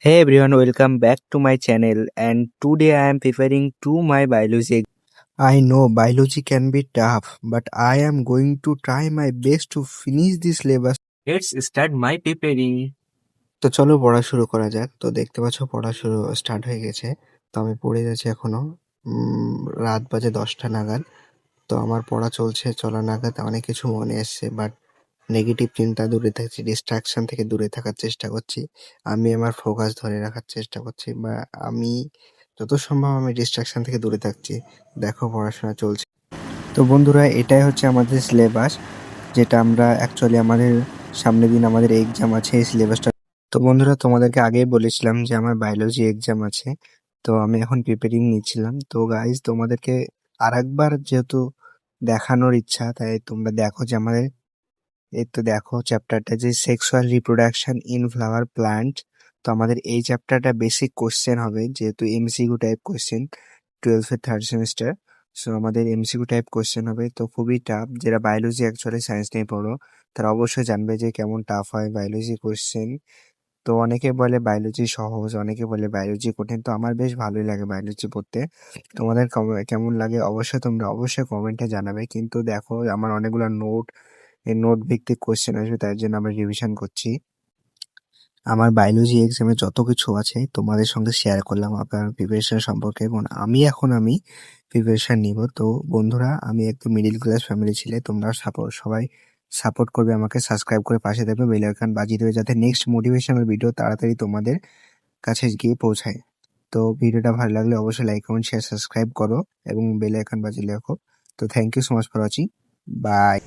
Hey everyone, welcome back to my channel and today I am preparing to my biology. I know biology can be tough, but I am going to try my best to finish this syllabus. Let's start my preparing. তো চলো পড়া শুরু করা যাক। তো দেখতে পাচ্ছ পড়া শুরু স্টার্ট হয়ে গেছে। তো আমি পড়ে যাচ্ছি এখনো রাত বাজে 10টা নাগাদ। তো আমার পড়া চলছে চলা নাগাদ অনেক কিছু মনে এসছে বাট নেগেটিভ চিন্তা দূরে থাকছি, ডিস্ট্রাকশন থেকে দূরে থাকার চেষ্টা করছি। আমি আমার ফোকাস ধরে রাখার চেষ্টা করছি বা আমি যত সম্ভব আমি ডিস্ট্রাকশন থেকে দূরে থাকছি। দেখো পড়াশোনা চলছে। তো বন্ধুরা এটাই হচ্ছে আমাদের সিলেবাস, যেটা আমরা অ্যাকচুয়ালি আমাদের সামনের দিন আমাদের এক্সাম আছে এই সিলেবাসটা। তো বন্ধুরা তোমাদেরকে আগেই বলেছিলাম যে আমার বায়োলজি এক্সাম আছে, তো আমি এখন প্রিপারিং নিচ্ছিলাম। তো গাইজ তোমাদেরকে আরেকবার যেহেতু দেখানোর ইচ্ছা, তাই তোমরা দেখো যে আমাদের এই তো দেখো চ্যাপ্টারটা যে sexual reproduction in flower plant. তো আমাদের এই চ্যাপ্টারটা বেসিক কোশ্চেন হবে, যেহেতু এমসিকিউ টাইপ কোশ্চেন 12-এর থার্ড সেমিস্টার। সো আমাদের এমসিকিউ টাইপ কোশ্চেন হবে, তো খুবই টাফ। যারা বায়োলজি অ্যাকচুয়ালি সায়েন্স নিয়ে পড়ো তারা অবশ্যই জানবে যে কেমন টাফ হয় বায়োলজি কোশ্চেন। তো অনেকে বলে বায়োলজি সহজ, অনেকে বলে বায়োলজি কঠিন। তো আমার বেশ ভালোই লাগে বায়োলজি পড়তে। তোমাদের কেমন লাগে অবশ্যই তোমরা অবশ্যই কমেন্টে জানাবে। কিন্তু দেখো আমার অনেকগুলো নোট, এই নোট ভিত্তিক কোশ্চেন আসবে, তার জন্য আমরা রিভিশন করছি। আমার বায়োলজি এক্সামে যত কিছু আছে তোমাদের সঙ্গে শেয়ার করলাম আপনার প্রিপারেশন সম্পর্কে, এবং আমি প্রিপারেশন নিব। তো বন্ধুরা আমি একদম মিডিল ক্লাস ফ্যামিলি ছিলে, তোমরা সবাই সাপোর্ট করবে আমাকে, সাবস্ক্রাইব করে পাশে থাকবে, বেল আইকন বাজিয়ে দেবে যাতে নেক্সট মোটিভেশনাল ভিডিও তাড়াতাড়ি তোমাদের কাছে গিয়ে পৌঁছায়। তো ভিডিওটা ভালো লাগলে অবশ্যই লাইক কমেন্ট শেয়ার সাবস্ক্রাইব করো এবং বেল আইকন বাজিয়ে রাখো। তো thank you so much for watching. By.